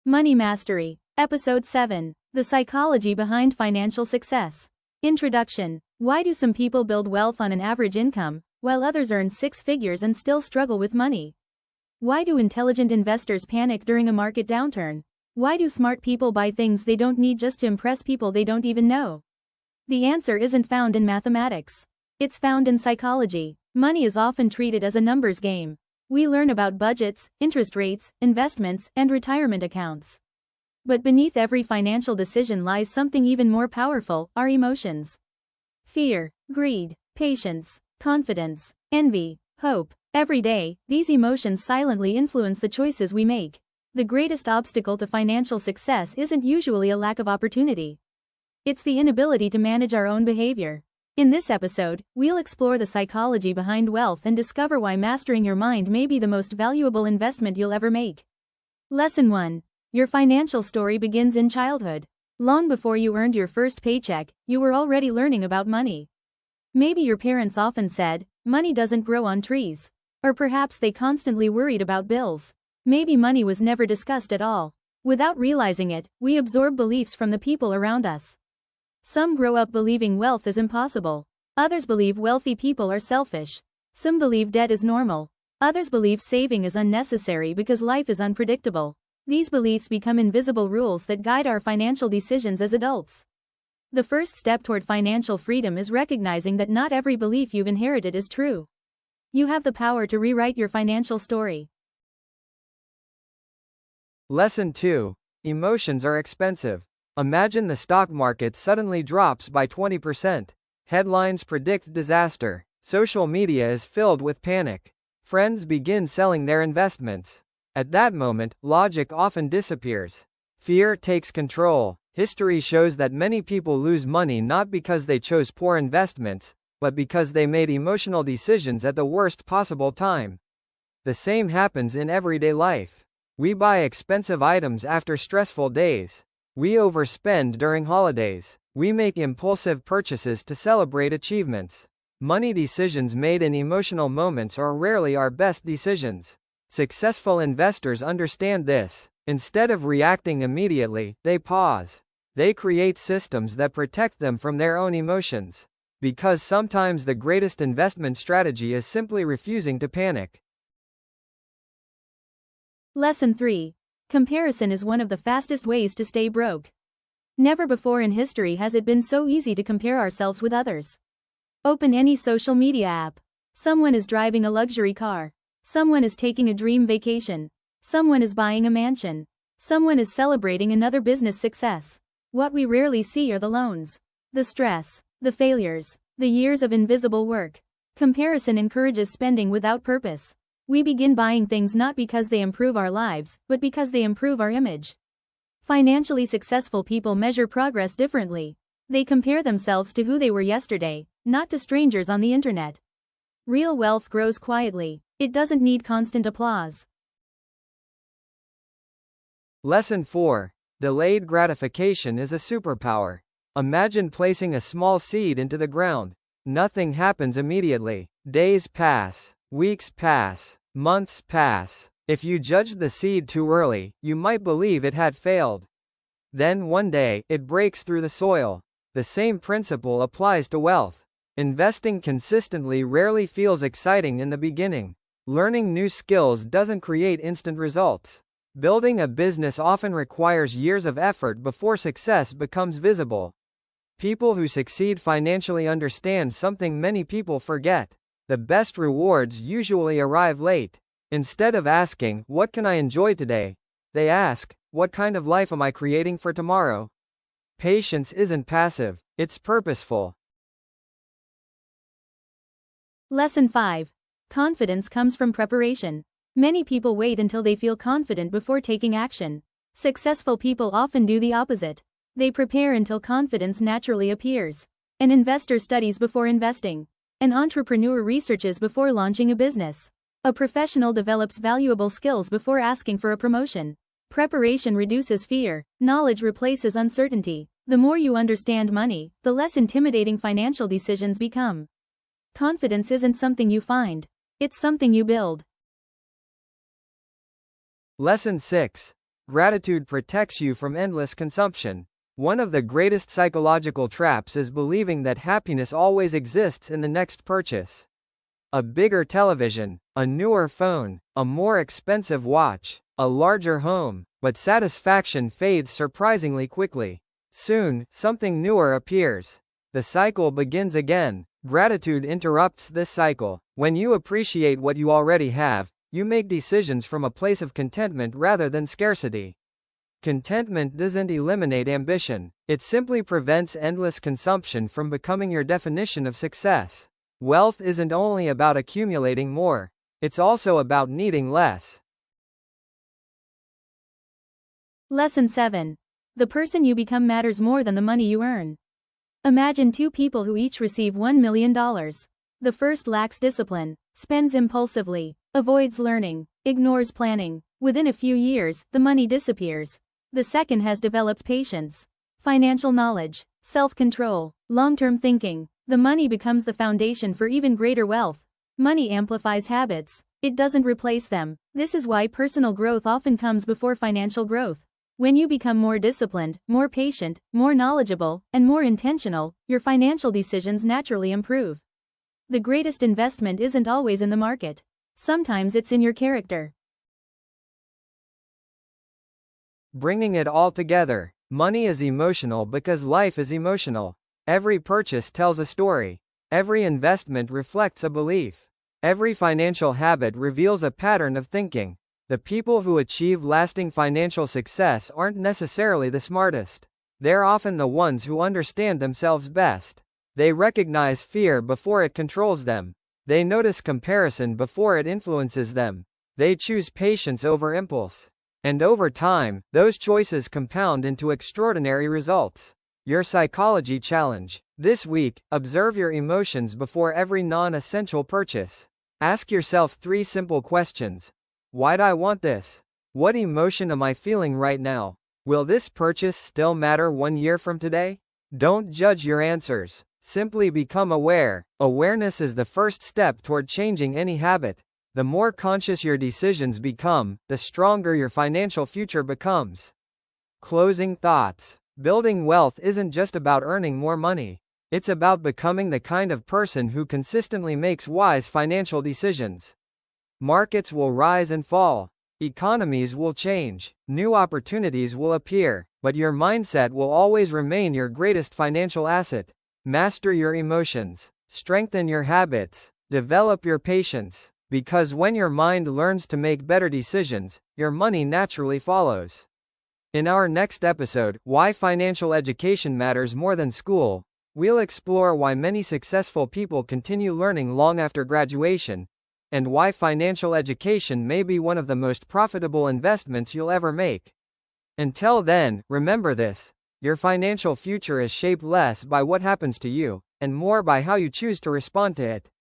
Money Mastery. Episode 7. The Psychology Behind Financial Success. Introduction. Why do some people build wealth on an average income, while others earn six figures and still struggle with money? Why do intelligent investors panic during a market downturn? Why do smart people buy things they don't need just to impress people they don't even know? The answer isn't found in mathematics. It's found in psychology. Money is often treated as a numbers game. We learn about budgets, interest rates, investments, and retirement accounts. But beneath every financial decision lies something even more powerful: our emotions. Fear, greed, patience, confidence, envy, hope. Every day, these emotions silently influence the choices we make. The greatest obstacle to financial success isn't usually a lack of opportunity. It's the inability to manage our own behavior. In this episode, we'll explore the psychology behind wealth and discover why mastering your mind may be the most valuable investment you'll ever make. Lesson 1. Your financial story begins in childhood. Long before you earned your first paycheck, you were already learning about money. Maybe your parents often said, "Money doesn't grow on trees." Or perhaps they constantly worried about bills. Maybe money was never discussed at all. Without realizing it, we absorb beliefs from the people around us. Some grow up believing wealth is impossible. Others believe wealthy people are selfish. Some believe debt is normal. Others believe saving is unnecessary because life is unpredictable. These beliefs become invisible rules that guide our financial decisions as adults. The first step toward financial freedom is recognizing that not every belief you've inherited is true. You have the power to rewrite your financial story. Lesson 2. Emotions are expensive. Imagine the stock market suddenly drops by 20%. Headlines predict disaster. Social media is filled with panic. Friends begin selling their investments. At that moment, logic often disappears. Fear takes control. History shows that many people lose money not because they chose poor investments, but because they made emotional decisions at the worst possible time. The same happens in everyday life. We buy expensive items after stressful days. We overspend during holidays. We make impulsive purchases to celebrate achievements. Money decisions made in emotional moments are rarely our best decisions. Successful investors understand this. Instead of reacting immediately, they pause. They create systems that protect them from their own emotions. Because sometimes the greatest investment strategy is simply refusing to panic. Lesson 3. Comparison is one of the fastest ways to stay broke. Never before in history has it been so easy to compare ourselves with others. Open any social media app. Someone is driving a luxury car. Someone is taking a dream vacation. Someone is buying a mansion. Someone is celebrating another business success. What we rarely see are the loans, the stress, the failures, the years of invisible work. Comparison encourages spending without purpose. We begin buying things not because they improve our lives, but because they improve our image. Financially successful people measure progress differently. They compare themselves to who they were yesterday, not to strangers on the internet. Real wealth grows quietly. It doesn't need constant applause. Lesson 4. Delayed gratification is a superpower. Imagine placing a small seed into the ground. Nothing happens immediately. Days pass. Weeks pass. Months pass. If you judged the seed too early, you might believe it had failed. Then one day, it breaks through the soil. The same principle applies to wealth. Investing consistently rarely feels exciting in the beginning. Learning new skills doesn't create instant results. Building a business often requires years of effort before success becomes visible. People who succeed financially understand something many people forget. The best rewards usually arrive late. Instead of asking, "What can I enjoy today?" they ask, "What kind of life am I creating for tomorrow?" Patience isn't passive, it's purposeful. Lesson 5. Confidence comes from preparation. Many people wait until they feel confident before taking action. Successful people often do the opposite. They prepare until confidence naturally appears. An investor studies before investing. An entrepreneur researches before launching a business. A professional develops valuable skills before asking for a promotion. Preparation reduces fear. Knowledge replaces uncertainty. The more you understand money, the less intimidating financial decisions become. Confidence isn't something you find. It's something you build. Lesson 6. Gratitude protects you from endless consumption. One of the greatest psychological traps is believing that happiness always exists in the next purchase. A bigger television, a newer phone, a more expensive watch, a larger home, but satisfaction fades surprisingly quickly. Soon, something newer appears. The cycle begins again. Gratitude interrupts this cycle. When you appreciate what you already have, you make decisions from a place of contentment rather than scarcity. Contentment doesn't eliminate ambition, it simply prevents endless consumption from becoming your definition of success. Wealth isn't only about accumulating more, it's also about needing less. Lesson 7. The person you become matters more than the money you earn. Imagine two people who each receive $1 million. The first lacks discipline, spends impulsively, avoids learning, ignores planning. Within a few years, the money disappears. The second has developed patience, financial knowledge, self-control, long-term thinking. The money becomes the foundation for even greater wealth. Money amplifies habits. It doesn't replace them. This is why personal growth often comes before financial growth. When you become more disciplined, more patient, more knowledgeable, and more intentional, your financial decisions naturally improve. The greatest investment isn't always in the market. Sometimes it's in your character. Bringing it all together. Money is emotional because life is emotional. Every purchase tells a story. Every investment reflects a belief. Every financial habit reveals a pattern of thinking. The people who achieve lasting financial success aren't necessarily the smartest. They're often the ones who understand themselves best. They recognize fear before it controls them. They notice comparison before it influences them. They choose patience over impulse. And over time, those choices compound into extraordinary results. Your psychology challenge. This week, observe your emotions before every non-essential purchase. Ask yourself 3 simple questions. Why'd I want this? What emotion am I feeling right now? Will this purchase still matter 1 year from today? Don't judge your answers. Simply become aware. Awareness is the first step toward changing any habit. The more conscious your decisions become, the stronger your financial future becomes. Closing thoughts. Building wealth isn't just about earning more money. It's about becoming the kind of person who consistently makes wise financial decisions. Markets will rise and fall. Economies will change. New opportunities will appear. But your mindset will always remain your greatest financial asset. Master your emotions. Strengthen your habits. Develop your patience. Because when your mind learns to make better decisions, your money naturally follows. In our next episode, Why Financial Education Matters More Than School, we'll explore why many successful people continue learning long after graduation, and why financial education may be one of the most profitable investments you'll ever make. Until then, remember this: your financial future is shaped less by what happens to you, and more by how you choose to respond to it.